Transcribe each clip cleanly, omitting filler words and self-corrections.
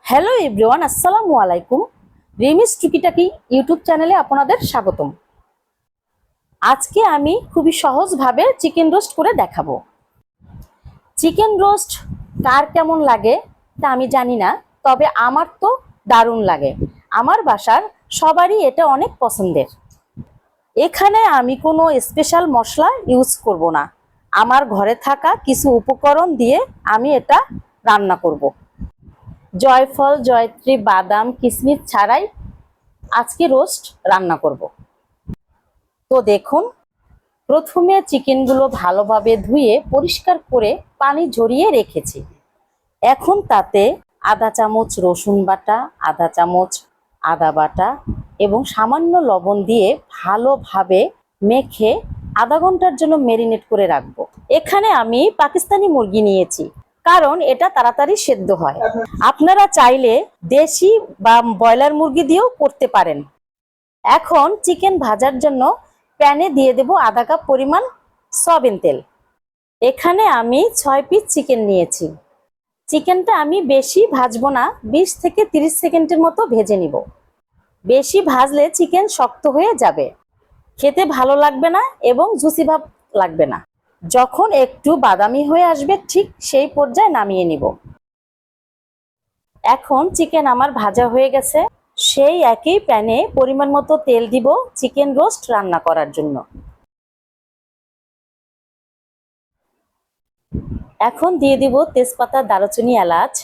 Hello everyone, আসসালামু আলাইকুম। রিমিস টুকিটাকি ইউটিউব চ্যানেলে আপনাদের স্বাগতম। আজকে আমি খুবই সহজভাবে চিকেন রোস্ট করে দেখাবো। চিকেন রোস্ট কার কেমন লাগে তা আমি জানি না, তবে আমার তো দারুণ লাগে। আমার বাসার সবারই এটা অনেক পছন্দের। এখানে আমি কোনো স্পেশাল মশলা ইউজ করব না। আমার ঘরে থাকা কিছু উপকরণ দিয়ে আমি এটা রান্না করব। জয়ফল, জয়ত্রী, বাদাম, কিশমিশ ছাড়াই আজকে রোস্ট রান্না করব। তো দেখুন, প্রথমে চিকেনগুলো ভালোভাবে ধুয়ে পরিষ্কার করে পানি ঝরিয়ে রেখেছি। এখন তাতে আধা চামচ রসুন বাটা, আধা চামচ আদা বাটা এবং সামান্য লবণ দিয়ে ভালোভাবে মেখে আধা ঘন্টার জন্য ম্যারিনেট করে রাখবো। এখানে আমি পাকিস্তানি মুরগি নিয়েছি, কারণ এটা তাড়াতাড়ি সেদ্ধ হয়। আপনারা চাইলে দেশি বা ব্রয়লার মুরগি দিয়েও করতে পারেন। এখন চিকেন ভাজার জন্য প্যানে দিয়ে দেব আধা কাপ পরিমাণ সয়াবিন তেল। এখানে আমি 6 পিস চিকেন নিয়েছি। চিকেনটা আমি বেশি ভাজবো না, 20 থেকে 30 সেকেন্ডের মতো ভেজে নিব। বেশি ভাজলে চিকেন শক্ত হয়ে যাবে, খেতে ভালো লাগবে না এবং জুসি ভাব লাগবে না। যখন একটু বাদামি হয়ে আসবে ঠিক সেই পর্যায়ে নামিয়ে নিব। এখন চিকেন আমার ভাজা হয়ে গেছে। সেই একই প্যানে পরিমাণ মতো তেল দিব চিকেন রোস্ট রান্না করার জন্য। এখন দিয়ে দিব তেজপাতা, দারুচিনি, এলাচ।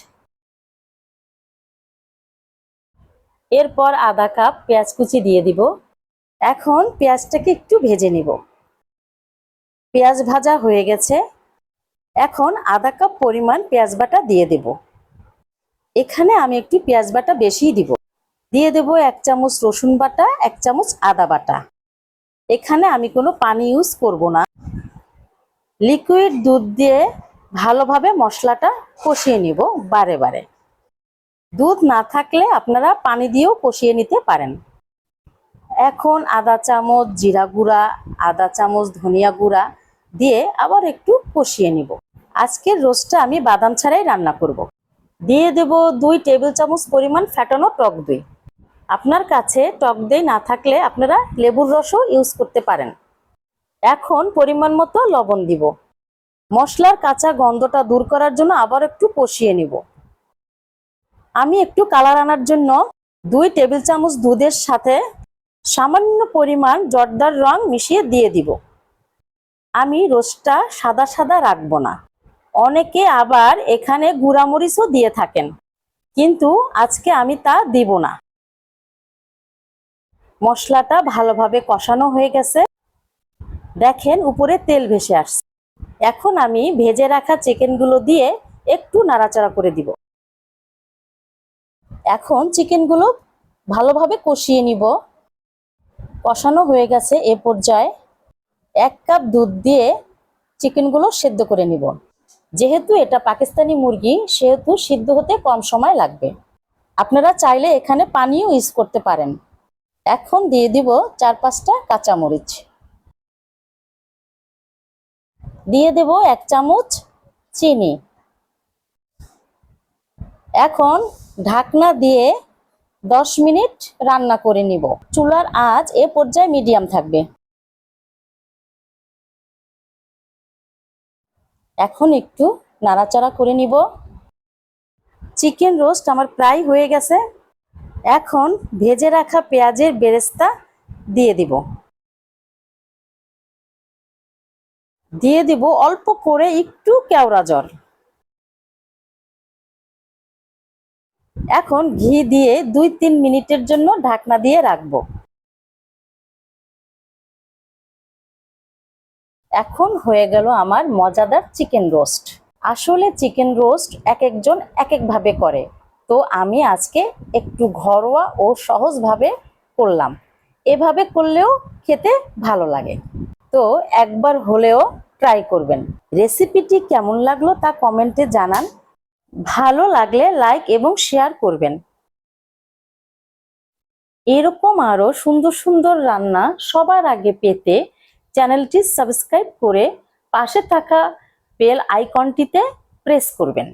এরপর আধা কাপ পেঁয়াজ কুচি দিয়ে দিব। এখন পেঁয়াজটাকে একটু ভেজে নিব। পেঁয়াজ ভাজা হয়ে গেছে। এখন আধা কাপ পরিমাণ পেঁয়াজ বাটা দিয়ে দেব। এখানে আমি একটু পেঁয়াজ বাটা বেশিই দিব। দিয়ে দেব 1 চামচ রসুন বাটা, 1 চামচ আদা বাটা। এখানে আমি কোনো পানি ইউজ করব না। লিকুইড দুধ দিয়ে ভালোভাবে মশলাটা কষিয়ে নিব বারে বারে। দুধ না থাকলে আপনারা পানি দিয়েও কষিয়ে নিতে পারেন। এখন আধা চামচ জিরা গুঁড়া, আধা চামচ ধনিয়া গুঁড়া দিয়ে আবার একটু কষিয়ে নিব। আজকের রোস্টটা আমি বাদাম ছাড়াই রান্না করব। দিয়ে দেব 2 টেবিল চামচ পরিমাণ ফ্যাটানো টক দই। আপনার কাছে টক দই না থাকলে আপনারা লেবুর রসও ইউজ করতে পারেন। এখন পরিমাণ মতো লবণ দিব। মশলার কাঁচা গন্ধটা দূর করার জন্য আবার একটু কষিয়ে নিব। আমি একটু কালার আনার জন্য 2 টেবিল চামচ দুধের সাথে সামান্য পরিমাণ জর্দার রং মিশিয়ে দিয়ে দিব। আমি রোস্টটা সাদা সাদা রাখবো না। অনেকে আবার এখানে গুঁড়ামরিচও দিয়ে থাকেন, কিন্তু আজকে আমি তা দিব না। মশলাটা ভালোভাবে কষানো হয়ে গেছে। দেখেন উপরে তেল ভেসে আসছে। এখন আমি ভেজে রাখা চিকেনগুলো দিয়ে একটু নাড়াচাড়া করে দিব। এখন চিকেনগুলো ভালোভাবে কষিয়ে নিব। কষানো হয়ে গেছে। এ পর্যায়ে 1 কাপ দুধ দিয়ে চিকেনগুলো সেদ্ধ করে নিব। যেহেতু এটা পাকিস্তানি মুরগি, সেহেতু সিদ্ধ হতে কম সময় লাগবে। আপনারা চাইলে এখানে পানিও ইউজ করতে পারেন। এখন দিয়ে দিব 4-5টা কাঁচামরিচ। দিয়ে দেব 1 চামচ চিনি। এখন ঢাকনা দিয়ে 10 মিনিট রান্না করে নিব। চুলার আঁচ এ পর্যায়ে মিডিয়াম থাকবে। এখন একটু নাড়াচাড়া করে নিব। চিকেন রোস্ট আমার প্রায় হয়ে গেছে। এখন ভেজে রাখা পেঁয়াজের বেরেস্তা দিয়ে দিব। দিয়ে দিব অল্প করে একটু কেওড়া জল। এখন ঘি দিয়ে 2-3 মিনিটের জন্য ঢাকনা দিয়ে রাখবো। এখন হয়ে গেল আমার মজাদার চিকেন রোস্ট। আসলে চিকেন রোস্ট এক একজন এক একভাবে করে, তো আমি আজকে একটু ঘরোয়া ও সহজভাবে করলাম। এভাবে করলেও খেতে ভালো লাগে। তো একবার হলেও ট্রাই করবেন। রেসিপিটি কেমন লাগলো তা কমেন্টে জানান। ভালো লাগলে লাইক এবং শেয়ার করবেন। এরকম আরো সুন্দর সুন্দর রান্না সবার আগে পেতে চ্যানেলটি সাবস্ক্রাইব করে পাশে থাকা বেল আইকনটিতে প্রেস করবেন।